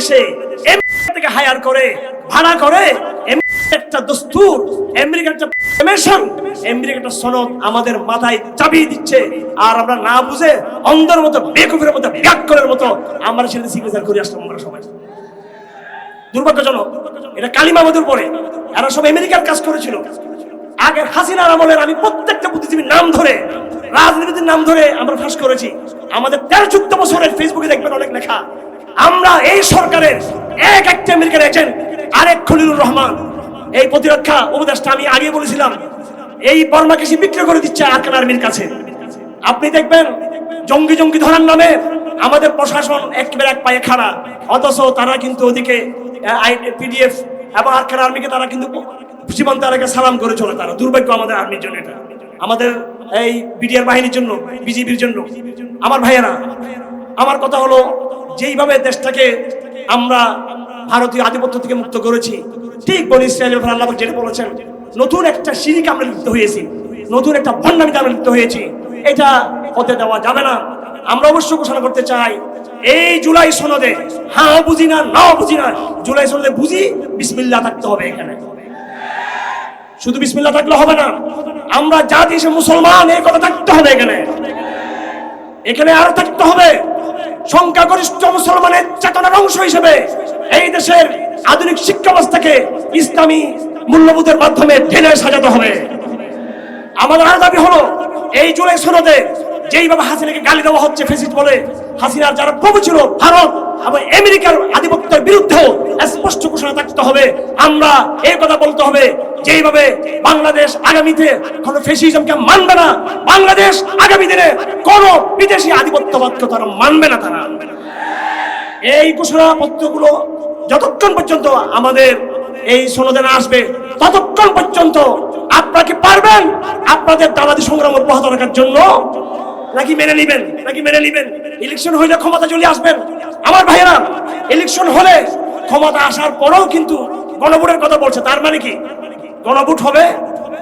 বাংলাদেশে আমেরিকা থেকে হায়ার করে ভাড়া করে একটা দস্তুর, আমেরিকার একটা কমিশন, আমেরিকার একটা সনদ আমাদের মাথায় চাপিয়ে দিচ্ছে, আর আমরা না বুঝে অন্ধের মতো বেকুফের মতো ব্যাককরের মতো আমরা সেটা সিগনেচার করে আসলাম। আমরা সবাই দুর্ভাগ্যজনক, এটা কালিমা আমাদের পরে। এরা সব আমেরিকার কাজ করেছিল। আগের হাসিনার আমলের আমি প্রত্যেকটা বুদ্ধিজীবীর নাম ধরে, রাজনীতির নাম ধরে আমরা ফাঁস করেছি। আমাদের 13-14 বছরের ফেসবুকে দেখবেন অনেক লেখা। আমরা এই সরকারের একটা আমেরিকার এজেন্ট, আরেক খলিলুর রহমান, এই প্রতিরক্ষা উপদেষ্টা, আমি আগে বলেছিলাম এই বর্মাকে সে বিক্রি করে দিচ্ছে আরকান আর্মির কাছে। আপনি দেখবেন জঙ্গি জঙ্গি ধরার নামে আমাদের প্রশাসন একেবারে এক পায়ে খাড়া, অথচ তারা কিন্তু ওদিকে পিডিএফ এবং আরকান আর্মিকে তারা কিন্তু সীমান্ত এলাকায় সালাম করে চলে। তারা দুর্ভাগ্য আমাদের আর্মির জন্য, এটা আমাদের এই বিডিআর বাহিনীর জন্য, বিজিবির জন্য। আমার ভাইয়েরা, আমার কথা হলো, যেইভাবে দেশটাকে আমরা ভারতীয় আধিপত্য থেকে মুক্ত করেছি, ঠিক বনি ইসরায়েলের উপর আল্লাহ যেটা বলেছেন, নতুন একটা শিরকে আমরা লিপ্ত হয়েছি, নতুন একটা ভণ্ডামিতে আমরা লিপ্ত হয়েছি। এটা হতে দেওয়া যাবে না। আমরা অবশ্য ঘোষণা করতে চাই, এই জুলাই সনদে হ্যাঁ বুঝি না, না বুঝি না, জুলাই সনদে বুঝি বিসমিল্লাহ থাকতে হবে। এখানে শুধু বিসমিল্লাহ থাকলে হবে না, আমরা জাতি হিসেবে মুসলমান, এই কথা থাকতে হবে। এখানে আরো থাকতে হবে সংখ্যাগরিষ্ঠ মুসলমানের চেতনার অংশ হিসেবে এই দেশের আধুনিক শিক্ষা ব্যবস্থাকে ইসলামী মূল্যবোধের মাধ্যমে ঢেলে সাজাতে হবে। আমাদের আরো দাবি হলো, এই জুলাই সনদে যেইভাবে হাসিনাকে গালি দেওয়া হচ্ছে, ফ্যাসিস্ট বলে, হাসিনার যারা প্রভু ছিল ভারত এবং আমেরিকার আধিপত্যের বিরুদ্ধেও স্পষ্ট ঘোষণা থাকতে হবে। আমরা এই কথা বলতে হবে, যেইভাবে বাংলাদেশ আগামীতে কোন ফ্যাসিজমকে মানবে না, বাংলাদেশ আগামী দিনে কোন বিদেশি আধিপত্যবাদকে তারা মানবে না। তারা এই ঘোষণাপত্রগুলো যতক্ষণ পর্যন্ত আমাদের এই সনদে না আসবে, ততক্ষণ পর্যন্ত আপনারা কি পারবেন আপনাদের দাবাদি সংগ্রাম অব্যাহত রাখার জন্য? নাকি মেনে নিবেন? ইলেকশন হইলে ক্ষমতা চলে আসবেন? আমার ভাইয়েরা, ইলেকশন হলে ক্ষমতা আসার পরেও কিন্তু গণভোটের কথা বলছে। তার মানে কি গণভোট হবে?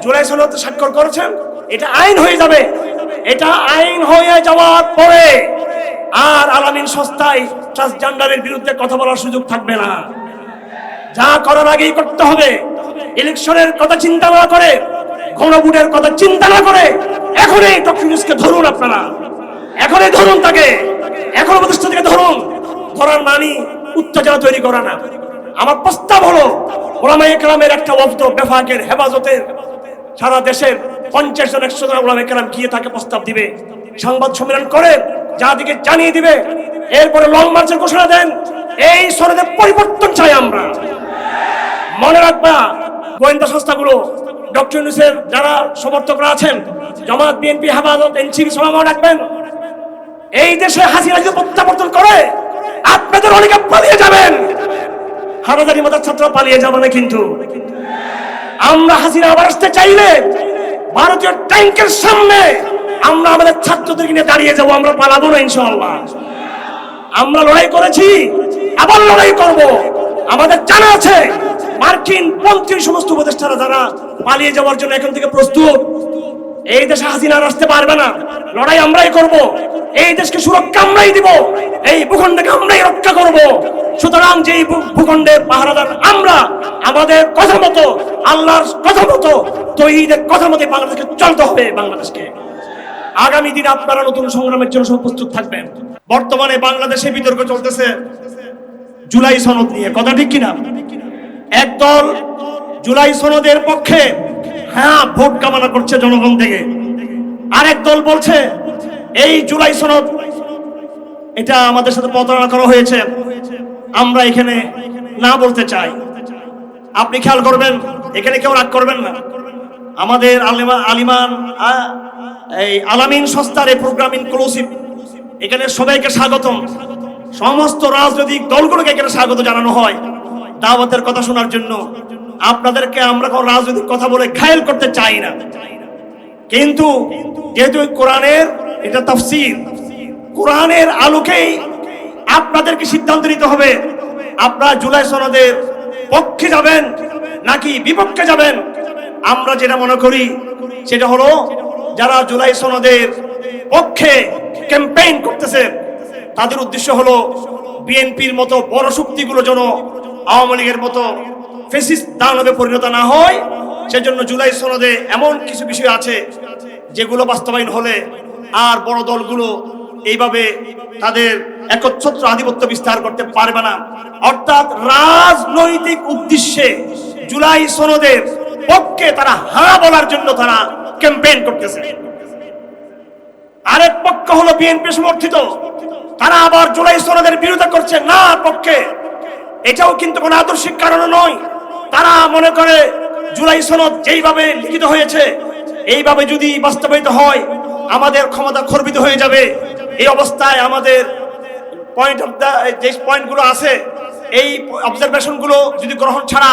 জুলাই সনদে স্বাক্ষর করেছেন, এটা আইন হয়ে যাবে। এটা আইন হয়ে যাওয়ার পরে আর আলামিন সংস্থায় ট্রান্সজেন্ডারের বিরুদ্ধে কথা বলার সুযোগ থাকবে না। যা করার আগেই করতে হবে। ইলেকশনের কথা চিন্তা না করে, গণভোটের কথা চিন্তা না করে এখনই ডক্টর ইউনূসকে ধরুন। আপনারা এখনই ধরুন, তাকে এখন প্রতিষ্ঠা থেকে ধরুন। ধরার মানে উত্তেজনা তৈরি করা না। আমার প্রস্তাব হলো, ওলামায়ে কেরামের একটা ওয়াফদ বেফাকের হেফাজতের সারা দেশের 50 জন 100 জন ওলামায়ে কেরাম গিয়ে তাকে প্রস্তাব দিবে, সংবাদ সম্মেলন করে জাতিকে জানিয়ে দিবে, এরপরে লং মার্চের ঘোষণা দেন। এই সনদের পরিবর্তন চাই আমরা। মনে রাখবা, গোয়েন্দা সংস্থাগুলো, ডক্টর ইউনূসের যারা সমর্থকরা আছেন, জামাত, বিএনপি, হেফাজত, এনসিপি, সবাই মনে রাখবেন, এই দেশে হাসিনা যদি প্রত্যাবর্তন করে আপনাদের অনেকে পালিয়ে যাবেন। হারাদারি মাদার ছাত্র পালিয়ে যাবে না। কিন্তু আমরা হাসিনা আবার আসতে চাইলে ভারতীয় ট্যাঙ্কের সামনে আমরা আমাদের ছাত্রদেরকে নিয়ে দাঁড়িয়ে যাবো। আমরা পালাবো না ইনশাআল্লাহ। আমরা লড়াই করেছি, আবার লড়াই করব। আমাদের জানা আছে মার্কিন পন্থী সমস্ত উপদেষ্টারা যারা পালিয়ে যাওয়ার জন্য এখন থেকে প্রস্তুত। এই দেশে হাসিনা আসতে পারবে না। লড়াই আমরাই করব। এই দেশকে সুরক্ষা আমরাই দিব। এই ভূখণ্ডকে আমরাই রক্ষা করব। সুতরাং যেই ভূখণ্ডের পাহারাদার আমরা, আমাদের কথা মতো, আল্লাহর কথা মতো, তৌহিদের কথা মতো বাংলাদেশকে চলতে হবে। বাংলাদেশকে আগামী দিনে আপনারা নতুন সংগ্রামের জন্য সব প্রস্তুত থাকবেন। বর্তমানে বাংলাদেশে বিতর্ক চলতেছে জুলাই সনদ নিয়ে, কথা ঠিক কিনা? একদল জুলাই সনদের পক্ষে হ্যাঁ ভোট কামনা করছে জনগণ থেকে, আরেক দল বলছে এই জুলাই সনদ এটা আমাদের সাথে প্রতারণা করা হয়েছে, আমরা এখানে না বলতে চাই। আপনি খেয়াল করবেন, এখানে কেউ রাগ করবেন না। আমাদের আলামিন সংস্থার এই প্রোগ্রাম ইনক্লুসিভ, এখানে সবাইকে স্বাগতম। সমস্ত রাজনৈতিক দলগুলোকে এখানে স্বাগত জানানো হয় দাওয়াতের কথা শোনার জন্য। আপনাদেরকে আমরা কোনো রাজনৈতিক কথা বলে ঘায়েল করতে চাই না, কিন্তু যেহেতু কোরআনের এটা তাফসীর, কোরআনের আলোকেই আপনাদেরকে সিদ্ধান্ত নিতে হবে আপনারা জুলাই সনদের পক্ষে যাবেন নাকি বিপক্ষে যাবেন। আমরা যেটা মনে করি সেটা হলো, যারা জুলাই সনদের পক্ষে ক্যাম্পেইন করতেছে তাদের উদ্দেশ্য হলো বিএনপির মতো বড় শক্তিগুলো যেন আওয়ামী লীগের মতো ফ্যাসিস্ট দানবে পরিণত না হয়, সেজন্য জুলাই সনদে এমন কিছু বিষয় আছে যেগুলো বাস্তবায়ন হলে আর বড় দলগুলো এইভাবে তাদের একচ্ছত্র আধিপত্য বিস্তার করতে পারবে না। অর্থাৎ রাজনৈতিক উদ্দেশ্যে জুলাই সনদের পক্ষে তারা হ্যাঁ বলার জন্য তারা ক্যাম্পেইন করতেছে। আরেক পক্ষ হলো বিএনপি সমর্থিত, তারা আবার জুলাই সনদের বিরোধিতা করছে না পক্ষে। এটাও কিন্তু কোনো আদর্শিক কারণ নয়। তারা মনে করে জুলাই সনদ যেইভাবে লিখিত হয়েছে এইভাবে যদি বাস্তবায়িত হয় আমাদের ক্ষমতা খর্বিত হয়ে যাবে। এই অবস্থায় আমাদের যে পয়েন্টগুলো আছে এই অবজারভেশনগুলো যদি গ্রহণ ছাড়া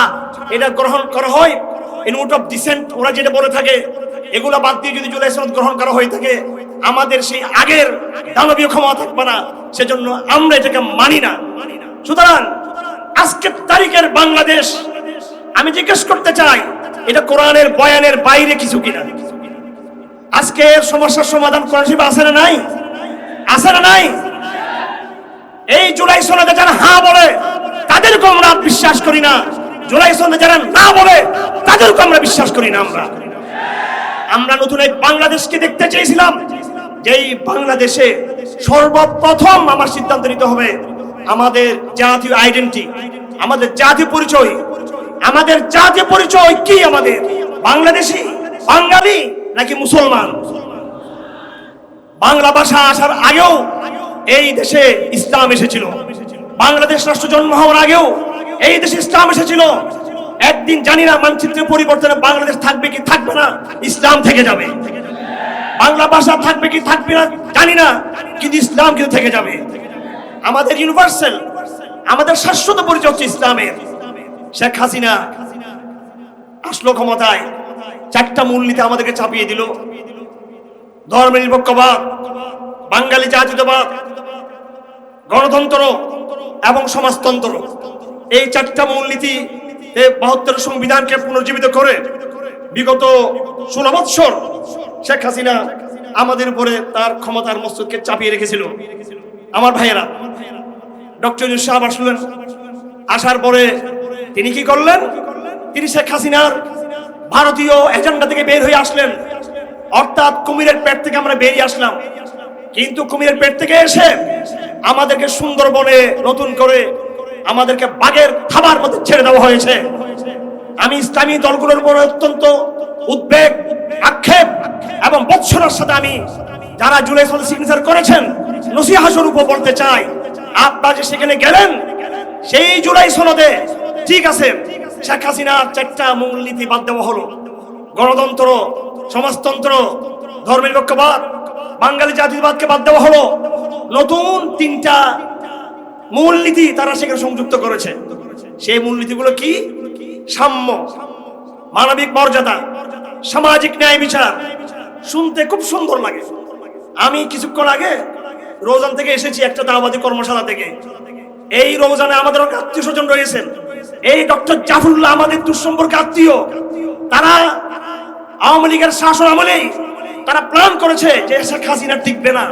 এটা গ্রহণ করা হয়, ইন নোট অফ ডিসেন্ট ওরা যেটা বলে থাকে, এগুলো বাদ দিয়ে যদি জুলাই সনদ গ্রহণ করা হয়ে থাকে আমাদের সেই আগের দানবীয় ক্ষমতা থাকবে না। সেজন্য আমরা এটাকে মানি না। সুতরাং আজকের তারিখের বাংলাদেশ আমি জিজ্ঞেস করতে চাই, এটা কোরআনের বয়ানের বাইরে কিছু কিনা? আজকের সমস্যার সমাধান কোরআন শরীফে আছে না নাই? আছে না নাই? এই জুলাই সনদে যারা হ্যাঁ বলে তাদেরকে আমরা বিশ্বাস করি না, জুলাই সনদে যারা না বলে তাদেরকে আমরা বিশ্বাস করি না। আমরা নতুন এক বাংলাদেশকে দেখতে চেয়েছিলাম, যেই বাংলাদেশে সর্বপ্রথম আমার সিদ্ধান্ত নিতে হবে আমাদের জাতীয় আইডেন্টিটি, আমাদের জাতীয় পরিচয়। আমাদের জাতীয় পরিচয় কি? আমাদের বাংলাদেশী, বাঙালি নাকি মুসলমান? বাংলা ভাষা আসার আগেও এই দেশে ইসলাম এসেছিল। বাংলাদেশ রাষ্ট্র জন্ম হওয়ার আগেও এই দেশে ইসলাম এসেছিল। একদিন জানি না মানচিত্রের পরিবর্তনে বাংলাদেশ থাকবে কি থাকবে না, ইসলাম থেকে যাবে। বাংলা ভাষা থাকবে কি থাকবে না জানি না, কিন্তু ইসলাম কিন্তু থেকে যাবে। আমাদের ইউনিভার্সাল, আমাদের শাশ্বত পরিচয় হচ্ছে ইসলামের। শেখ হাসিনা আসলো ক্ষমতায়, চারটা মূলনীতি আমাদেরকে চাপিয়ে দিল: ধর্মনিরপেক্ষবাদ, বাঙালি জাতীয়তাবাদ, গণতন্ত্র এবং সমাজতন্ত্র। এই চারটা মূলনীতি ৭২ সংবিধানকে পুনর্জীবিত করে বিগত ১৬ বৎসর শেখ হাসিনা আমাদের উপরে তার ক্ষমতার মস্তকে চাপিয়ে রেখেছিল। আমার ভাইয়েরা, ডক্টর ইউনূস সাহেব আসলেন, আসার পরে তিনি কি করলেন? তিনি শেখ হাসিনার ভারতীয় এজেন্ডা থেকে বের হয়ে আসলেন। অর্থাৎ কুমিরের পেট থেকে আমরা বেরিয়ে আসলাম, কিন্তু কুমিরের পেট থেকে এসে আমাদেরকে সুন্দরবনে নতুন করে আমাদেরকে বাঘের থাবার মধ্যে ছেড়ে দেওয়া হয়েছে। আমি ইসলামী দলগুলোর উপর অত্যন্ত উদ্বেগ, আক্ষেপ এবং বৎসরের সাথে আমি যারা জুলাই সনদে সিগনেচার করেছেন নসিহত স্বরূপ বলতে চাই, আপনারা যে সেখানে গেলেন সেই জুলাই সনদে ঠিক আছে শেখ হাসিনার চারটা মূলনীতি বাদ দেওয়া হলো: গণতন্ত্র, সমাজতন্ত্র, ধর্মনিরপেক্ষবাদ, বাঙালি জাতীয়তাবাদকে বাদ দেওয়া হলো। নতুন ৩টা মূলনীতি তারা সেখানে সংযুক্ত করেছে। সেই মূলনীতিগুলো কি? সাম্য, মানবিক মর্যাদা, সামাজিক ন্যায় বিচার। শুনতে খুব সুন্দর লাগে। আমি কিছুক্ষণ আগে রোজান থেকে এসেছি, একটা দাওয়াতি কর্মশালা থেকে। এই রমজানে আমাদের আত্মীয় স্বজন রয়েছেন। এই ডক্টর জাফরুল্লাহ আমাদের দুঃসম্পর্ক আত্মীয়। তারা আওয়ামী লীগের শাসন আমলেই তারা প্ল্যান করেছে যে শেখ হাসিনা টিকবে না,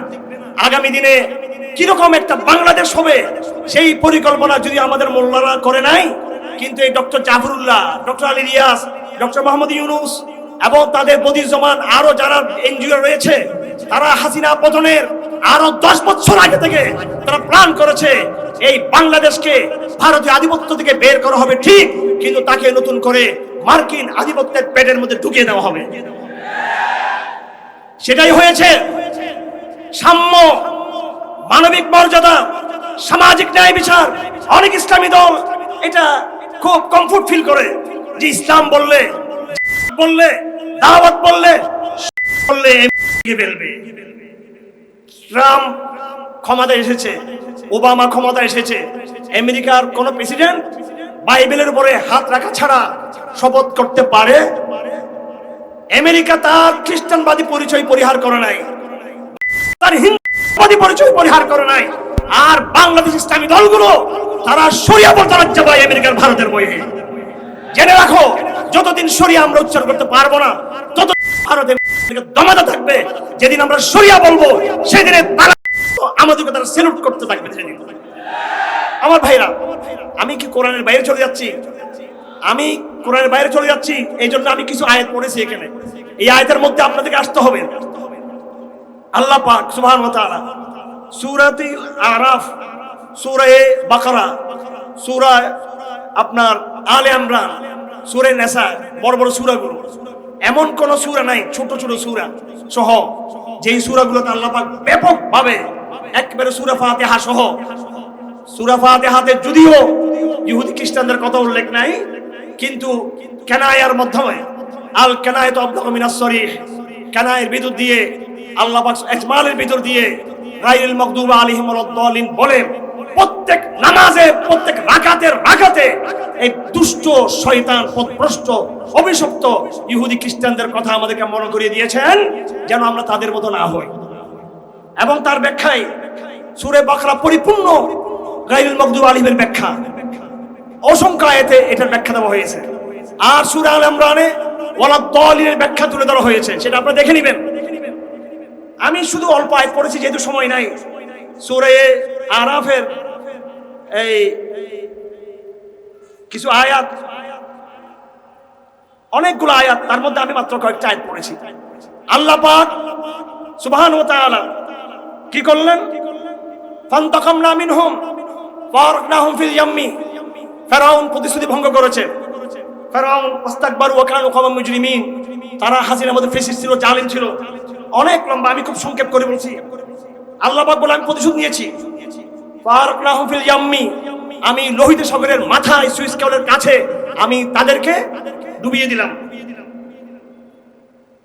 আগামী দিনে কিরকম একটা বাংলাদেশ হবে সেই পরিকল্পনা যদি আমাদের মোল্লারা করে নাই। কিন্তু এই doctor Zafrullah, doctor Ali Riaz, doctor Mohammad Yunus এবং তাদের বদিউজ্জামান আরো যারা এনজিও রয়েছে, তারা হাসিনা পতনের আরো 10 বছর আগে থেকে তারা প্ল্যান করেছে এই বাংলাদেশকে ভারতীয় আধিপত্য থেকে বের করা হবে ঠিক, কিন্তু তাকে নতুন করে মার্কিন আধিপত্যের পেটের মধ্যে ঢুকিয়ে দেওয়া হবে। সেটাই হয়েছে। সাম্য, মানবিক মর্যাদা, সামাজিক ন্যায় বিচার। অনেক ইসলামী দল এটা খুব কমফোর্ট ফিল করে যে ইসলাম বললে দাওয়াত বললে ফেলবে। ট্রাম্প ক্ষমতায় এসেছে, ওবামা ক্ষমতায় এসেছে, আমেরিকার কোন প্রেসিডেন্ট বাইবেলের উপরে হাত রাখা ছাড়া শপথ করতে পারে? আমেরিকা তার খ্রিস্টানবাদী পরিচয় পরিহার করে নাই, তার হিন্দুবাদী পরিচয় পরিহার করে নাই। আর বাংলাদেশ ইসলামী দলগুলো তারা শরিয়া বলতে লজ্জা পায় আমেরিকার, ভারতের বইয়ে। জেনে রাখো, যতদিন শরিয়া আমরা উচ্চারণ করতে পারবো না তত ভারতের দমাদা থাকবে। যেদিন আমরা শরিয়া বলবো সেদিনে আমাদেরকে তারা সেলুট করতে থাকবে। আমার ভাইরা, আমি কি কোরআনের বাইরে চলে যাচ্ছি? আমি কোরআনের বাইরে চলে যাচ্ছি, এই জন্য আমি কিছু আয়াত পড়েছি এখানে। এই আয়াতের মধ্যে আপনাদেরকে আসতে হবে। আল্লাহ পাক সুবহানাহু ওয়া তাআলা সূরাতুল আরাফ, সূরা বাকারা, সূরা আপনার আলে ইমরান, সূরা নিসা, বড় বড় সূরাগুলো, এমন কোন সূরা নাই ছোট ছোট সূরা সহ যেই সূরাগুলোতে আল্লাহ পাক ব্যাপকভাবে একবারে সূরা ফাতিহা সহ, সূরা ফাতিহাতে যদিও ইহুদি খ্রিস্টানদের কথা উল্লেখ নাই, কিন্তু কানায়ার মাধ্যমে আল কানায়াতু আবলাগু মিনাস সরিহ, কানায়ের ভিতর দিয়ে আল্লাহ পাক ইজমালের ভিতর দিয়ে গায়রুল মাগদুবি আলাইহিম ওয়ালাদ-দাল্লিন বলে প্রত্যেক নামাজে প্রত্যেক রাকাতে এই দুষ্ট শয়তান পথভ্রষ্ট অভিশপ্ত ইহুদি খ্রিস্টানদের কথা আমাদেরকে মনে করিয়ে দিয়েছেন যেন আমরা তাদের মতো না হই। এবং তার ব্যাখ্যায় সূরা বাকারা পরিপূর্ণ গায়রুল মাগদুবি আলাইহিমের ব্যাখ্যা, অসংখ্য আয়াতে এটার ব্যাখ্যা দেওয়া হয়েছে। আর সূরা আল ইমরানে ওয়ালাদ-দাল্লিনের ব্যাখ্যা তুলে ধরা হয়েছে, সেটা আপনারা দেখে নেবেন। আমি শুধু অল্প আয়াত পড়েছি যেহেতু সময় নাই। সূরা আরাফের এই কিছু আয়াত, অনেকগুলো আয়াত, তার মধ্যে আমি মাত্র কয়েকটা আয়াত পড়েছি। আল্লাহ পাক সুবহানাহু ওয়া তাআলা কি করলেন? ফান্তাকামনা মিনহুম ফারাকনাহুম ফিল ইয়াম্মি। ফেরাউন প্রতিশ্রুতি ভঙ্গ করেছে। ফেরাউন ইস্তাকবারু ওয়া কানু কওমান মুজরিমিন, তারা হাসিনার মধ্যে ফ্যাসিস্ট ছিল, জালিম ছিল। অনেক লম্বা, আমি খুব সংক্ষেপ করে বলছি। আল্লাহ পাক বলে আমি প্রতিশোধ নিয়েছি। ফারাকনাহুম ফিল ইয়াম্মি, আমি লোহিত সাগরের মাথায় সুইস ক্যানেলের কাছে আমি তাদেরকে ডুবিয়ে দিলাম।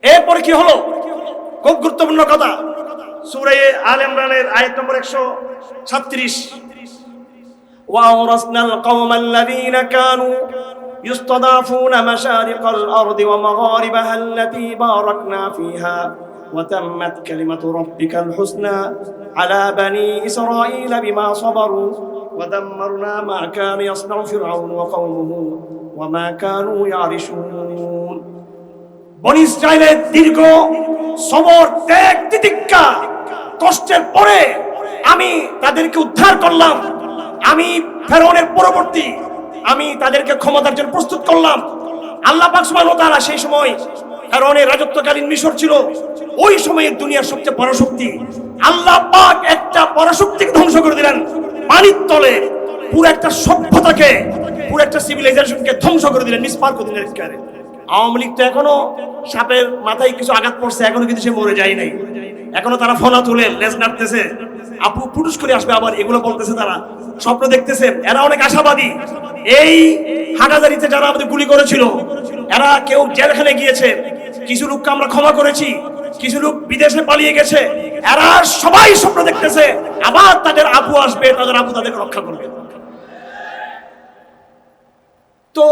এরপরে কি হলো? খুব গুরুত্বপূর্ণ কথা, সূরা আলে ইমরানের আয়াত নম্বর 136, وَأَوْرَثْنَا الْقَوْمَ الَّذِينَ كَانُوا يُسْتَضْعَفُونَ مَشَارِقَ الْأَرْضِ وَمَغَارِبَهَا الَّتِي بَارَكْنَا فِيهَا وَتَمَّتْ كَلِمَةُ رَبِّكَ الْحُسْنَى عَلَى بَنِي إِسْرَائِيلَ بِمَا صَبَرُوا وَدَمَّرْنَا مَا كَانَ يَصْنَعُ فِرْعَوْنُ وَقَوْمُهُ وَمَا كَانُوا يَعْرِشُونَ। বনী ইসরাইলের দীর্ঘ সবর, ত্যাগ, তিতিক্ষা, কষ্টের পরে আমি তাদেরকে উদ্ধার করলাম। আমি ফেরাউনের পরবর্তী আমি তাদেরকে ক্ষমতার জন্য প্রস্তুত করলাম। আল্লাহ পাক সুবহানাহু ওয়া তাআলা সেই সময় ফেরাউনের রাজত্বকালীন মিশর ছিল ওই সময়ের দুনিয়ার সবচেয়ে বড় শক্তি। আল্লাহ পাক একটা পরাশক্তিকে ধ্বংস করে দিলেন পানির তলে, পুরো একটা সভ্যতাকে, পুরো একটা সিভিলাইজেশনকে ধ্বংস করে দিলেন, নিষ্পার করে দিলেন। আওয়ামী লীগ তো এখনো সাপের মাথায় কিছু আঘাত পড়ছে, এখনো কিন্তু সে মরে যায় নাই। এখনো তারা ফনা তুলে লেজ নাড়তেছে, আপু পুরুষ করে আসবে, আবার এগুলো বলতেছে, তারা স্বপ্ন দেখতেছে। এরা অনেক আশাবাদী। এই হাটাজারিতে যারা আমাদের গুলি করেছিল, এরা কেউ জেলখানে গিয়েছে, কিছু লোককে আমরা ক্ষমা করেছি, কিছু লোক বিদেশে পালিয়ে গেছে। এরা সবাই স্বপ্ন দেখতেছে আবার তাদের আপু আসবে, তাদের আপু তাদেরকে রক্ষা করবে। তো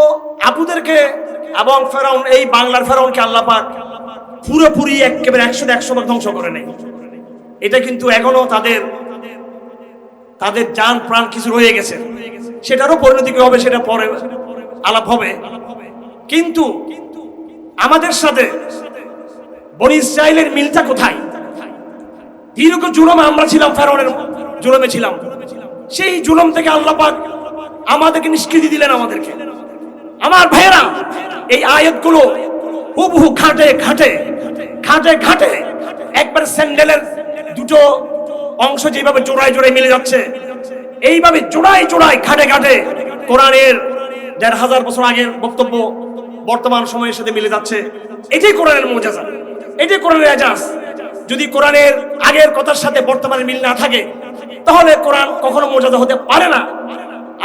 আপুদেরকে এবং ফেরাউন, এই বাংলার ফেরাউনকে আল্লাহ পাক পুরোপুরি একেবারে 100% ধ্বংস করে নেই। এটা কিন্তু এখনো তাদের জান প্রাণ কিছু রয়ে গেছে, সেটারও পরিণতি কি হবে সেটা পরে আলাপ হবে। কিন্তু আমাদের সাথে বনী ইসরাইলের মিলটা কোথায়? দীর্ঘ জুলুমে আমরা ছিলাম, ফেরাউনের জুলুমে ছিলাম। সেই জুলুম থেকে আল্লাহ পাক আমাদেরকে নিষ্কৃতি দিলেন। আমাদেরকে, আমার ভাইয়েরা, এই আয়াতগুলো হুবহু ঘাটে একবার স্যান্ডেলের দুটো অংশ যেভাবে জোড়ায় জোড়ায় মিলে যাচ্ছে, এইভাবে জোড়ায় ঘাটে কোরআনের ১৫০০ বছর আগের বক্তব্য বর্তমান সময়ের সাথে মিলে যাচ্ছে। এটাই কোরআনের মুজিজা, এটাই কোরআনের এজাজ। যদি কোরআনের আগের কথার সাথে বর্তমানের মিল না থাকে, তাহলে কোরআন কখনো মুজিজা হতে পারে না।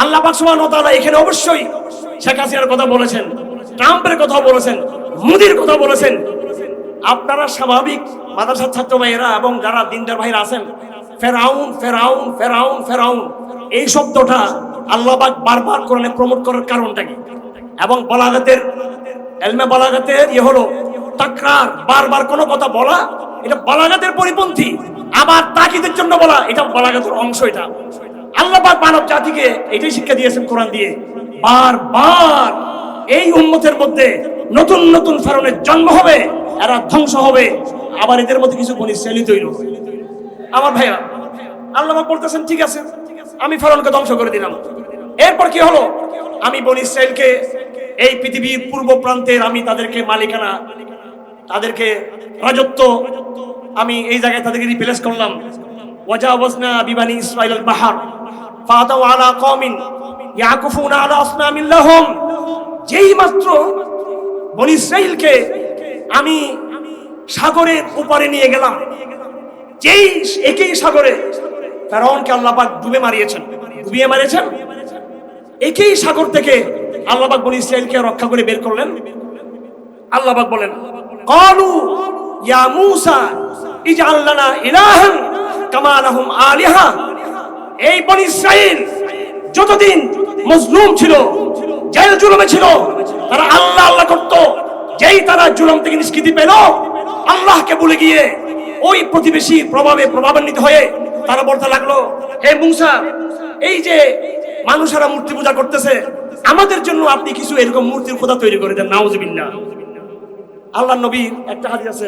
আল্লাহ পাক সুবহানাহু ওয়া তাআলা এখানে অবশ্যই শেখ হাসিনার কথা বলেছেন, ট্রাম্পের কথা বলেছেন, মোদির কথা বলেছেন। আপনারা স্বাভাবিক মাদ্রাসার ছাত্র ভাইয়েরা এবং যারা দিনদার ভাইরা আছেন, ফেরাউন এই শব্দটা আল্লাহ পাক বারবার কোরআনে প্রমোট করার কারণটা কি? এবং বলাগাতের ইলমে বলাগাতের হলো তাকরার, বারবার কোনো কথা বলা, এটা বলাগাতের পরিপন্থী। আবার তাকিদের জন্য বলা, এটা বলাগাতের অংশ। এটা আল্লাহ পাক মানব জাতিকে এটাই শিক্ষা দিয়েছেন কোরআন দিয়ে। বারবার এই উম্মতের মধ্যে নতুন নতুন ফেরাউনের জন্ম হবে, এরা ধ্বংস হবে, আবার এদের মধ্যে কিছু বনী ইসরাইলী তৈরি হবে। আমার ভাইরা, আল্লাহ পাক বলতেছেন ঠিক আছে, আমি ফেরাউনকে ধ্বংস করে দিলাম। এরপর কি হলো? আমি বনী ইসরাইলকে এই পৃথিবীর পূর্ব প্রান্তের আমি তাদেরকে মালিকানা, তাদেরকে রাজত্ব, আমি এই জায়গায় তাদেরকে রিপ্লেস করলাম। ওয়াজাওয়াজনা বিবানি ইসরাইল আল বাহর ফাতাউ আলা কওমিন ইয়াকুফুনা আলা আসনামিন লাহুম। যেই মাত্র বনী ইসরাইলকে আমি সাগরের ওপারে নিয়ে গেলাম, যেই একই সাগরে ফেরাউনকে আল্লাহ পাক ডুবিয়ে মারিয়েছেন, একই সাগর থেকে আল্লাহ পাক বনী ইসরাইলকে রক্ষা করে বের করলেন। আল্লাহ পাক বলেন, ক্বালু ইয়া মূসা ইজআল লানা ইলাহান কামা লাহুম আলিহা। এই বনী ইসরাইল যতদিন মজলুম ছিল, জেল জুলুমে ছিল, তারা আল্লাহ আল্লাহ করত। যেই তারা জুলুম থেকে নিষ্কৃতি পেল, আল্লাহকে ভুলে গিয়ে ওই প্রতিবেশী প্রভাবান্বিত হয়ে তারা বলতে লাগলো, হে মূসা, এই যে মানুষেরা মূর্তি পূজা করতেছে, আমাদের জন্য আপনি কিছু এরকম মূর্তির খোদা তৈরি করে দেন। নাউজুবিল্লাহ। আল্লাহর নবীর একটা হাদিস আছে,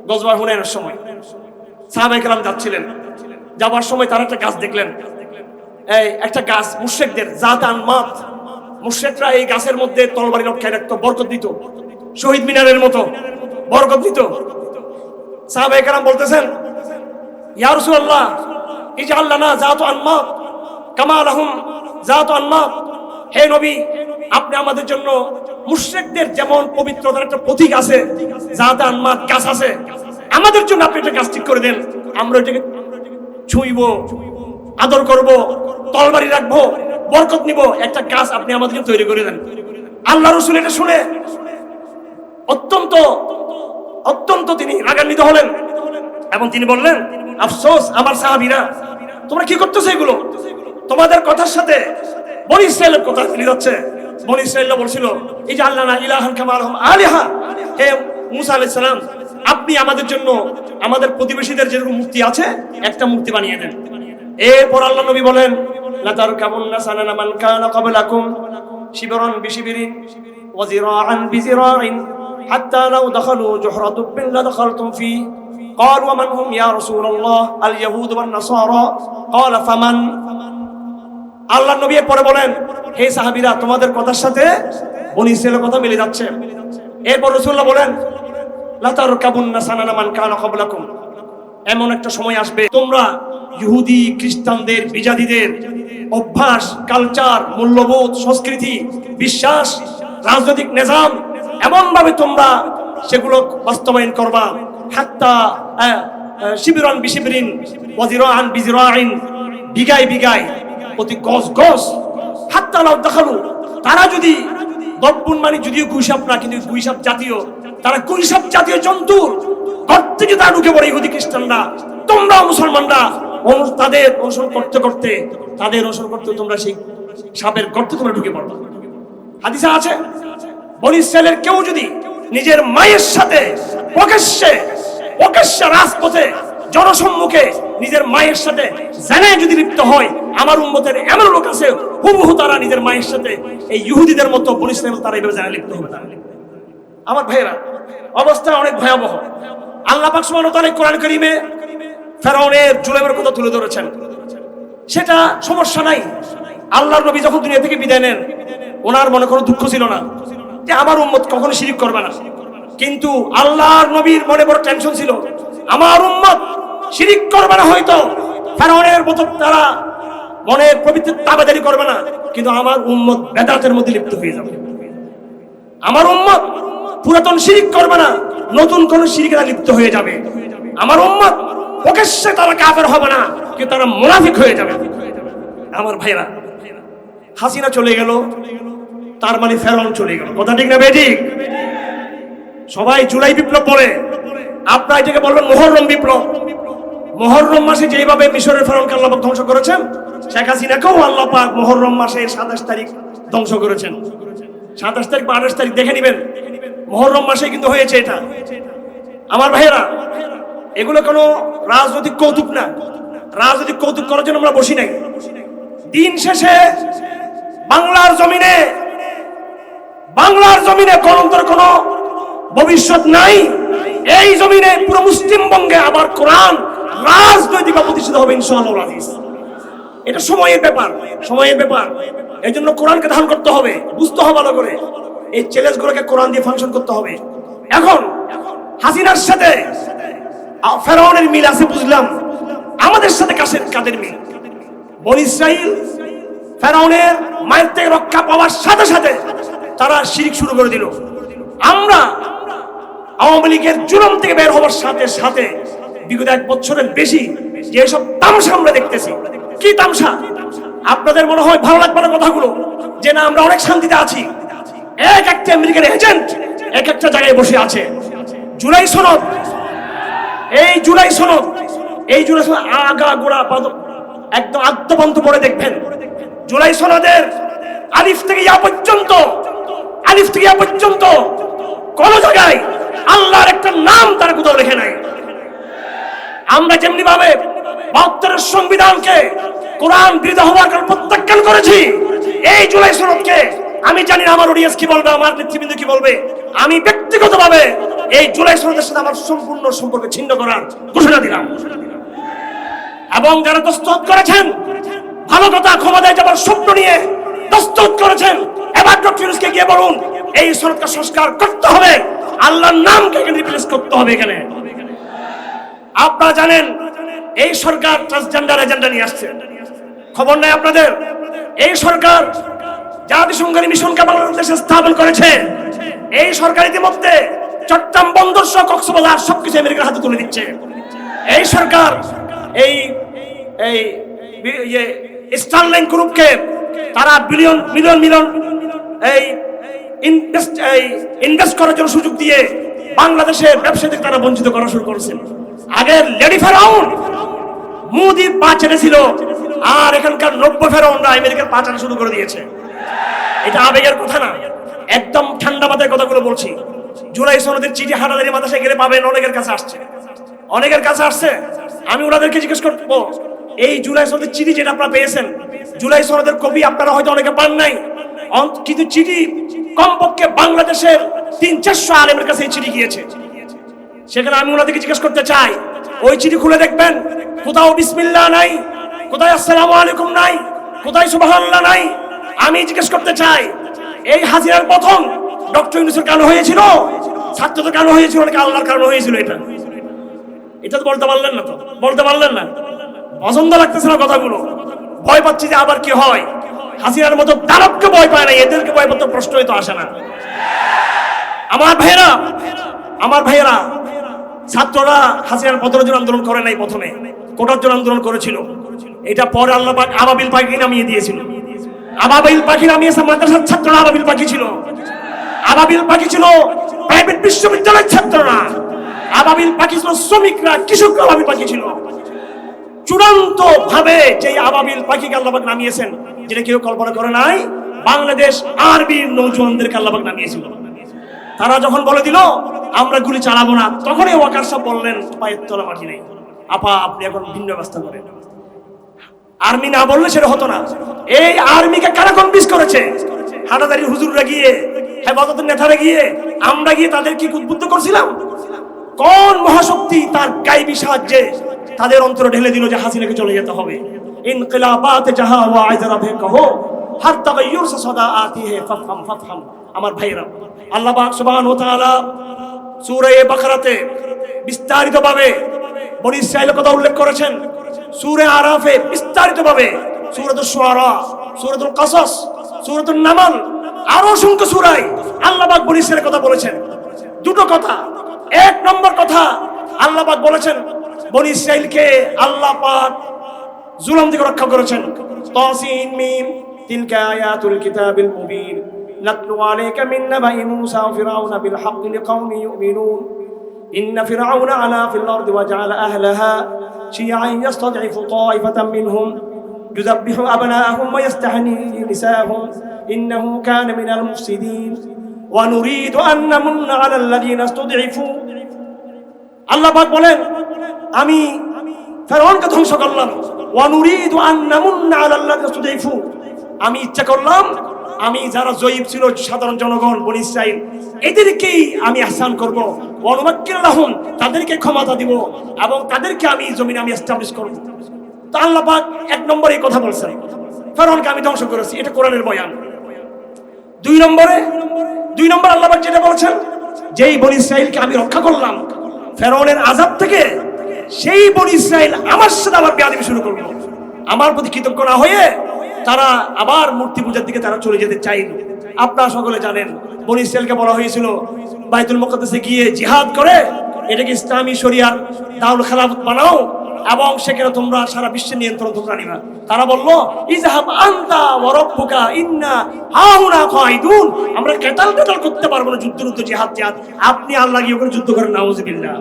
গজওয়া হুনাইনের সময় সাহাবায়ে কেরাম যাচ্ছিলেন, যাবার সময় তারা একটা গাছ দেখলেন। এই একটা গাছ মুশরিকদের জাত আনমাত, মুশরিকরা এই গাছের মধ্যে তরবারি রক্ষায় রাখতো, বরকত দিত, শহীদ মিনারের মতো বরকত দিত। সাহাবায়ে কেরাম বলতেছেন, ইয়া রাসূলুল্লাহ ইজআল লানা জাত আনমাত কামা লাহুম জাত আনমাত। হে নবী, আপনি আমাদের জন্য মুশরিকদের যেমন পবিত্রতার একটা প্রতীক আছে, জাত আনমাত গাছ আছে, আমাদের জন্য আপনি একটা গাছ ঠিক করে দেন। আমরা এটাকে ছুঁইব, আদর করব, তরবারি রাখবো, বরকত নিব, একটা গাছ আপনি আমাদেরকে তৈরি করে দেন। আল্লাহ রাসূল এটা শুনে অত্যন্ত তিনি রাগান্বিত হলেন এবং তিনি বললেন, আফসোস আমার সাহাবীরা, তোমরা কি করতেছো এগুলো? তোমাদের কথার সাথে বনী ইসরাইলের কথা মিলে যাচ্ছে। বনী ইসরাইল বলছিল, ইজআল লানা ইলাহান কামা লাহুম আলিহা। হে মূসা আলাইহিস সালাম, আপনি আমাদের জন্য আমাদের প্রতিবেশীদের যেরকম মূর্তি আছে একটা মূর্তি বানিয়ে দেন। এরপর আল্লাহ নবী বলেন, লা তারকাবুন্না সানানা মান কানা ক্বাবলাকুম শিবরান বিশিবরিন ওয়া যিরাআন বিযিরাইন হাত্তা লাউ দাখালু জুহরা দুব্বিন লাদাখালতুম ফি। ক্বালু ওয়া মান হুম ইয়া রাসূলুল্লাহ? আল ইয়াহুদ ওয়ান নাসারা। ক্বালা ফামান। আল্লাহ নবী পরে বলেন, হে সাহাবীরা, তোমাদের কথার সাথে বনী ইসরাইলের কথা মিলে যাচ্ছে। এরপর রাসূলুল্লাহ বলেন, লা তারকাবুন্না সানানা মান কানা ক্বাবলাকুম। এমন একটা সময় আসবে তোমরা ইহুদি খ্রিস্টানদের বিজাতিদের অভ্যাস, কালচার, মূল্যবোধ, সংস্কৃতি, বিশ্বাস, রাজনৈতিক নিজাম এমন ভাবে তোমরা সেগুলো বাস্তবায়ন করবা, হাত্তা শিবিরান বিশিবরিন ওয়া যিরাআন বিযিরাইন, বিঘায় বিঘায়, প্রতি গজ গজ, হাত্তা লাউ দাখালু, তারা যদি দব্বুন মানে যদিও গুইসাপ না, কিন্তু গুইসাপ জাতীয়, তারা গুইসাপ জাতীয় জন্তুর গর্তে থেকে তারা ঢুকে পড়ে ইহুদি খ্রিস্টানরা। তোমরা মুসলমানরা তাদের অনুসরণ করতে করতে তোমরা সেই সাপের গর্তে তোমরা ঢুকে পড়বে। হাদিসে আছে, বনী ইসরাইলের কেউ যদি নিজের মায়ের সাথে প্রকাশ্যে রাজপথে জনসম্মুখে নিজের মায়ের সাথে জিনায় যদি লিপ্ত হয়, আমার উম্মতের এমন লোক আছে হুবহু তারা নিজের মায়ের সাথে এই ইহুদিদের মতো বনী ইসরাইল তারা এইভাবে জিনায় লিপ্ত হবে। আমার ভাইয়েরা, অবস্থা অনেক ভয়াবহ। আল্লাহ পাক সুবহানাহু ওয়া তাআলা কোরআন কারীমে ফেরাউনের জুলুমের কথা তুলে ধরেছেন। সেটা সমস্যা নাই। আল্লাহর নবী যখন দুনিয়া থেকে বিদায় নেন, ওনার মনে কোনো দুঃখ ছিল না যে আমার উম্মত কখনো শিরক করবে না, কিন্তু আল্লাহর নবীর মনে বড় টেনশন ছিল, আমার উম্মত শিরক করবে না, হয়তো ফেরাউনের মতো তারা মনে পবিত্র তাবেদারি করবে না, কিন্তু আমার উম্মত বেদাতের মধ্যে লিপ্ত হয়ে যাবে। আমার উম্মত পুরাতন শিরক করবে না, নতুন কোন শিরকে লিপ্ত হয়ে যাবে। আমার উম্মত প্রকাশ্যে তারা কাফের হবে না, কিন্তু তারা মুনাফিক হয়ে যাবে। আমার ভাইরা, হাসিনা চলে গেল, তার মানে ফেরাউন চলে গেল। কথা ঠিক না বেঠিক? সবাই জুলাই বিপ্লব বলে, আপনারা এটাকে বলবেন মুহররম বিপ্লব। মুহররম মাসে যেভাবে মিশরের ফেরাউনকে আল্লাহ পাক ধ্বংস করেছেন, শেখ হাসিনাকেও আল্লাহ পাক মুহররম মাসের 27 তারিখ ধ্বংস করেছেন। 27 তারিখ বা 28 তারিখ দেখে নেবেন, মুহররম মাসে কিন্তু হয়েছে এটা। আমার ভাইয়েরা, এগুলো কোনো রাজনৈতিক কৌতুক না। রাজনৈতিক কৌতুক করার জন্য আমরা বসি নাই। দিন শেষে বাংলার জমিনে গণতন্ত্রের কোনো ভবিষ্যৎ নাই। এই জমিনে পুরো মুসলিম বঙ্গে আবার কোরআন রাজনৈতিক প্রতিষ্ঠিত হবে ইনশাআল্লাহ। এটা সময়ের ব্যাপার, সময়ের ব্যাপার। এই জন্য কোরআনকে ধারণ করতে হবে, বুঝতে হবে ভালো করে। এই চ্যালেঞ্জগুলোকে কোরআন দিয়ে ফাংশন করতে হবে। এখন হাসিনার সাথে ফেরাউনের মিল আছে বুঝলাম, আমাদের সাথে কাদের মিল? বনী ইসরাইল ফেরাউনের মায়ের থেকে রক্ষা পাওয়ার সাথে সাথে তারা শিরক শুরু করে দিল। আমরা আওয়ামী লীগের জুলুম থেকে বের হওয়ার সাথে সাথে বিগত 1 বছরের বেশি যেসব তামসা আমরা দেখতেছি, কি তামসা! আপনাদের মনে হয় ভালো লাগবে না কথাগুলো, যে না আমরা অনেক শান্তিতে আছি। এক একটা আমেরিকান এজেন্ট এক একটা জায়গায় বসে আছে। জুলাই সনদ, এই জুলাই সনদ আগা গোড়া একদম আদ্যপান্ত পড়ে দেখবেন। জুলাই সনদের আলিফ থেকে ইয়া পর্যন্ত কোন জায়গায় আল্লাহর একটা নাম তারা কোথাও লেখে নাই। আমরা যেমনি ভাবে 72 সংবিধানকে কোরআন বিরোধী হওয়ার কারণে প্রত্যাখ্যান করেছি, এই জুলাই সনদকে আমি জানি না আমার অডিয়েন্স কি বলবে, আমার নেতৃবৃন্দ কি বলবে, আমি ব্যক্তিগতভাবে এই জুলাই সনদের সাথে আমার সম্পূর্ণ সম্পর্ক ছিন্ন করার ঘোষণা দিলাম। এবং যারা দস্তখত করেছেন, ভালো কথা, ক্ষমতায় যাবার স্বপ্ন নিয়ে দস্তখত করেছেন, এবার ডক্টর ইউনূসকে গিয়ে বলুন এই সনদকে সংস্কার করতে হবে, আল্লাহর নামকে এখানে রিপ্লেস করতে হবে। এখানে আপনারা জানেন এই সরকার ট্রান্সজেন্ডার এজেন্ডা নিয়ে আসছে, খবর নাই আপনাদের? এই সরকার জাতিসংঘের মিশনকে বাংলাদেশে স্থাপন করেছে। এই সরকার ইতিমধ্যে চট্টগ্রাম বন্দর সহ কক্সবাজার সবকিছু আমেরিকার হাতে তুলে দিচ্ছে। এই সরকার এই স্টারলাইন গ্রুপকে তারা মিলিয়ন এই ইনভেস্ট করার জন্য সুযোগ দিয়ে বাংলাদেশের ব্যবসা থেকে তারা বঞ্চিত করা শুরু করেছেন। আগে লেডি ফেরাউন মোদির পা ছেড়েছিল, আর এখানকার 90 ফেরাউনরা আমেরিকার পা চাটা শুরু করে দিয়েছে। এটা আবেগের কথা না, একদম ঠান্ডা মাথায় কথাগুলো বলছি। জুলাই সনদের চিঠি হাটাদারি মাদ্রাসায় গেলে পাবেন, অনেকের কাছে আসছে। আমি ওনাদেরকে জিজ্ঞেস করবো, এই জুলাই সনদের চিঠি যেটা আপনারা পেয়েছেন, জুলাই সনদের কপি আপনারা হয়তো অনেকে পান নাই, কিন্তু চিঠি কমপক্ষে বাংলাদেশের 300-400 আলেমের কাছে এই চিঠি গিয়েছে। সেখানে আমি ওনাদেরকে জিজ্ঞেস করতে চাই, ওই চিঠি খুলে দেখবেন, কোথাও বিসমিল্লাহ নাই, কোথায় আসসালামু আলাইকুম নাই, কোথায় সুবহানাল্লাহ নাই। আমি জিজ্ঞেস করতে চাই, এই হাসিনার প্রথম ডক্টর ইউনূসের কারণে হয়েছিল, ছাত্রদের কারণে হয়েছিল, নাকি আল্লাহর কারণে হয়েছিল? এটা তো বলতে পারলেন না। পছন্দ লাগতেছে না কথাগুলো, ভয় পাচ্ছি যে আবার কি হয়। হাসিনার মতো দানবকে ভয় পায় না, এদেরকে ভয় পাতে প্রশ্নই তো আসে না। আমার ভাইয়েরা, ছাত্ররা হাসিনার পতনের জন্য আন্দোলন করে নাই, প্রথমে কোটার জন্য আন্দোলন করেছিল। এটা পরে আল্লাহ পাক আবাবিল পাখি নামিয়ে দিয়েছিল। আবাবিল পাখি নামিয়েছে মাদ্রাসার ছাত্ররা, আবাবিল পাখি ছিল প্রাইভেট বিশ্ববিদ্যালয়ের ছাত্ররা, আবাবিল পাখি ছিল শ্রমিকরা, কৃষকরা আবাবিল পাখি ছিল। চূড়ান্ত ভাবে যে আবাবিল পাখিকে আল্লাহ পাক নামিয়েছেন, যেটা কেউ কল্পনা করে নাই, বাংলাদেশ আরবির নৌজওয়ানদেরকে আল্লাহ পাক নামিয়েছিল। তারা যখন বলে দিল আমরা গুলি চালাবো না, তখনই ওয়াকার সাহেব বললেন পায়ের তলা মাটি নেই, আপা আপনি এখন ভিন্ন ব্যবস্থা করেন। আর্মি না বললে সেটা হতো না। এই আর্মিকে কারা কনভিন্স করেছে? হাটাদারি হুজুররা গিয়ে, হেফাজতের নেতারা গিয়ে, আমরা গিয়ে তাদেরকে উদ্বুদ্ধ করছিলাম। কোন মহাশক্তি তার গায়বী সাহায্যে তাদের অন্তরে ঢেলে দিল যে হাসিনাকে চলে যেতে হবে। ইনকিলাবাত জাহা ওয়া আযরাবে কহো হর তাগায়ুর সে সদা আতি হে ফাফহাম। আমার ভাইরা, আল্লাহ পাক সুবহানাহু ওয়া তাআলা সূরা বাকারাতে বিস্তারিতভাবে বনী ইসরাঈলের কথা উল্লেখ করেছেন, সূরা আরাফে বিস্তারিতভাবে, সূরাতুশ শুআরা, সূরাতুল কাসাস, সূরাতুন নামল, আরো অসংখ্য সূরায় আল্লাহ পাক বনী ইসরাঈলের কথা বলেছেন। দুটো কথা, এক নম্বর কথা, আল্লাহ পাক বলেছেন বনী ইসরাঈলকে আল্লাহ পাক জুলুম থেকে রক্ষা করেছেন। তাসিন মিম তিলকা আয়াতুল কিতাবিল মুবিন নাতলু আলাইকা মিন নাবাই মূসা ওয়া ফিরআউনা বিল হাক্কি লিকাওমি ইউমিনুন ইন্না ফিরআউনা আলা ফিল আরদি ওয়া জাআলা আহলাহা শিয়া'আন ইয়াস্তাদঈফু তা'iফাতাম মিনহুম ইউযাব্বিহু আবনাআহুম ওয়া ইয়াস্তাহয়ী নিসাআহুম ইন্নাহু কানা মিনাল মুফসিদিন ওয়া নুরিদু আন নামুন্না আলাল লাযীনা ইসতুদঈফু। আল্লাহ পাক বলেন আমি ফেরাউনকে ধ্বংস করলাম, ওয়া নুরিদু আন নামুন্না আলাল লাযীনা ইসতুদঈফু, আমি ইচ্ছা করলাম আমি যারা জয়ীব ছিল সাধারণ জনগণ বনী ইসরাঈল এদেরকেই আমি ইহসান করব, ওয়া নুমাক্কিন লাহুম, তাদেরকে ক্ষমতা দিব এবং তাদেরকে আমি জমিনে আমি এস্টাবলিশ করব। তো তা আল্লাহ পাক 1 নম্বরে এই কথা বলছেন, ফেরাউনকে আমি ধ্বংস করেছি, এটা কোরআনের বয়ান। 2 নম্বর আল্লাহ পাক যেটা বলছেন, যেই বনী ইসরাইলকে আমি রক্ষা করলাম ফেরাউনের আযাব থেকে, সেই বনী ইসরাইল আমার সাথে আবার বেয়াদবি শুরু করলো। আমার প্রতি কৃতজ্ঞ না হয়ে তারা আবার মূর্তি পূজার দিকে তারা চলে যেতে চাইল। আপনারা সকলে জানেন বনী ইসরাইলকে বলা হয়েছিল বাইতুল মুকাদ্দাসে গিয়ে জিহাদ করে এটাকে ইসলামী শরিয়ার দারুল খেলাফত বানাও এবং সেখানে তোমরা সারা বিশ্বের নিয়ন্ত্রণ তোমরা নিবা। তারা বলল ইযহাব আনতা ওয়া রাব্বুকা ইন্না হাউনা কাইদুন, আমরা কেতাল করতে পারবো না, যুদ্ধ জিহাদ, আপনি আল্লাহ গিয়ে ওখানে যুদ্ধ করেন, নাউযুবিল্লাহ।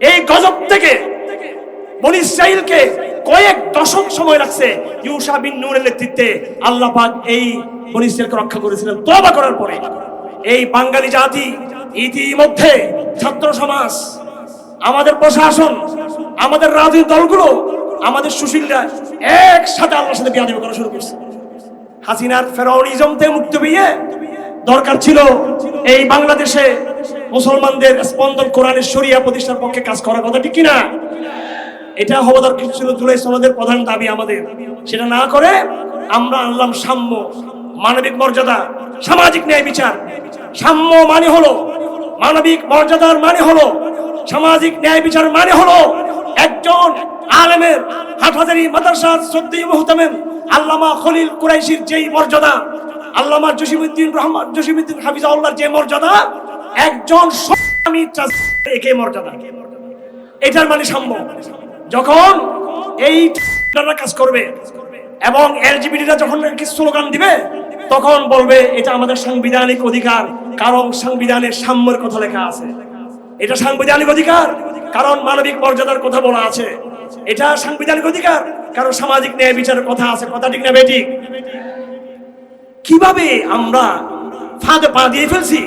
এই গজব থেকে বনী ইসরাইলকে কয়েক দশক সময় লাগছে ইউশা বিন নূনের নেতৃত্বে আল্লাহ পাক এই বনী ইসরাইলকে রক্ষা করেছিলেন তওবা করার পরে। এই বাঙালি জাতি ইতিমধ্যে ছাত্র সমাজ, আমাদের প্রশাসন, আমাদের রাজনৈতিক দলগুলো, আমাদের সুশীলরা একসাথে আল্লাহর সাথে বিয়াদবি করা শুরু করছে। হাসিনার ফেরাউনিজম থেকে মুক্তি পেয়ে দরকার ছিল এই বাংলাদেশে মুসলমানদের স্পন্দন কোরআনের শরিয়া প্রতিষ্ঠার পক্ষে কাজ করার কথা, ঠিক কিনা? এটা হওয়া দরকার ছিল, জুলাই সনদের প্রধান দাবি আমাদের। সেটা না করে আমরা আনলাম সাম্য, মানবিক মর্যাদা, সামাজিক ন্যায় বিচার। সাম্য মানে হলো, মানবিক মর্যাদার মানে হলো, সামাজিক ন্যায় বিচার মানে হলো একজন আলেমের, হাটহাজারী মাদ্রাসার শ্রদ্ধেয় মুহতামিম আল্লামা খলিল কুরাইশির যেই মর্যাদা, আল্লামা জসিমউদ্দিন হাফিজাহুল্লাহর যে মর্যাদা, একজন স্বামী একই মর্যাদা। এটার মানে সাম্য। যখন এই কাজ করবে এবং এলজিবিটিরা যখন স্লোগান দিবে তখন বলবে এটা আমাদের সাংবিধানিক অধিকার, কারণ সংবিধানের সাম্যের কথা লেখা আছে। এটা সাংবিধানিক অধিকার কারণ মানবিক মর্যাদার কথা বলা আছে। এটা সাংবিধানিক অধিকার কারণ সামাজিক ন্যায় বিচারের কথা আছে। কথা ঠিক না বেঠিক? কিভাবে আমরা ফাঁদে পা দিয়ে ফেলছি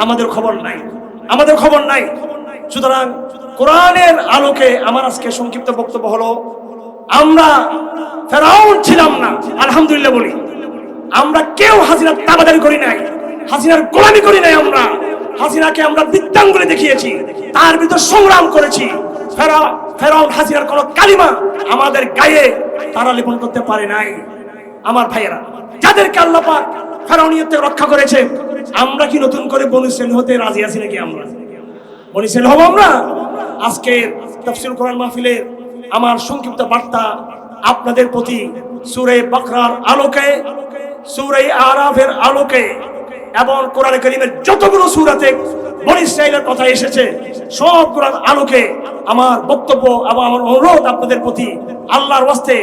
আমাদের খবর নাই। সুতরাং কোরআনের আলোকে আমার আজকে সংক্ষিপ্ত বক্তব্য হলো, আমরা ফেরাউন ছিলাম না, আলহামদুলিল্লাহ বলি। আমরা কেউ হাসিনার তাবাদারি করি নাই, হাসিনার গোলামি করি নাই। আমরা হাসিনাকে আমরা বৃত্তাঙ্গুলে দেখিয়েছি, তার বিরুদ্ধে সংগ্রাম করেছি। ফেরাউন হাসিনার কোন কালিমা আমাদের গায়ে তারা লেপন করতে পারে নাই। আমার ভাইয়েরা, যাদেরকে আল্লাহ পাক ফেরাউনিয়ত থেকে রক্ষা করেছে, আমরা কি নতুন করে বনী ইসরাইল হতে রাজি আছি নাকি? আমরা বনী ইসরাইল হব আমরা? আজকের তাফসীর কোরআন মাহফিলের আমার সংক্ষিপ্ত বার্তা আপনাদের প্রতি সূরা বাকরার আলোকে, সূরা আরাফের আলোকে এবং কোরআনে কারীমের যতগুলো সূরাতে বনী ইসরাইলের কথা এসেছে সবগুলোর আলোকে আমার বক্তব্য এবং আমার অনুরোধ আপনাদের প্রতি, আল্লাহর ওয়াস্তে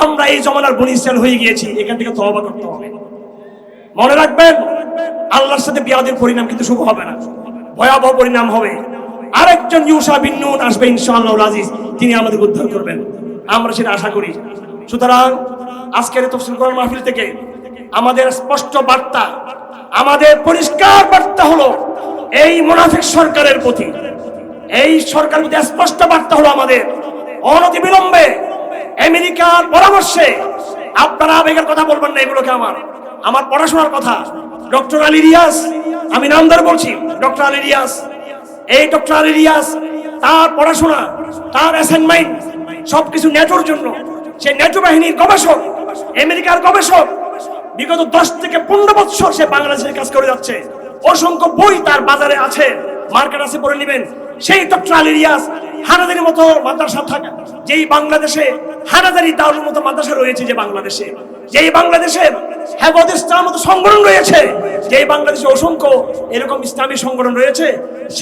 আমরা এই জমানার বনী ইসরাইল হয়ে গিয়েছি, এখান থেকে তওবা করতে হবে। মনে রাখবেন, আল্লাহর সাথে বিয়াদের পরিণাম কিন্তু শুভ হবে না, ভয়াবহ পরিণাম হবে। আরেকজন ইউশা বিন নুন আসবে ইনশাআল্লাহুল আজিজ, তিনি আমাদের উদ্ধার করবেন, আমরা সেটা আশা করি। সুতরাং আজকের তাফসীর কোরআন মাহফিল থেকে আমাদের স্পষ্ট বার্তা, আমাদের পরিষ্কার বার্তা হলো এই মুনাফিক সরকারের প্রতি, এই সরকারের প্রতি স্পষ্ট বার্তা হলো আমাদের অনতিবিলম্বে আমেরিকার পরামর্শে, আপনারা আবেগের কথা বলবেন না, এগুলোকে আমার পড়াশোনার কথা। ডক্টর আলী রিয়াজ, আমি নাম ধরে বলছি, ডক্টর আলী রিয়াজ, এই ডক্টর আলী রিয়াজ তার পড়াশোনা, তার অ্যাসাইনমেন্ট সবকিছু ন্যাটোর জন্য। সে ন্যাটো বাহিনীর গবেষক, আমেরিকার গবেষক। বিগত 10 থেকে 15 বছর সে বাংলাদেশের কাজ করে যাচ্ছে। অসংখ্য বই তার বাজারে আছে, মার্কেট আছে, পড়ে নেবেন। সেই ডক্টর আলী রিয়াজ হানাদারির মতো মাদ্রাসা থাকে, যেই বাংলাদেশে হানাদারি দারুল মতো মাদ্রাসা রয়েছে, যে বাংলাদেশে, যেই বাংলাদেশে হেফাজত ইসলামের মতো সংগঠন রয়েছে, যেই বাংলাদেশে অসংখ্য এরকম ইসলামী সংগঠন রয়েছে, সেই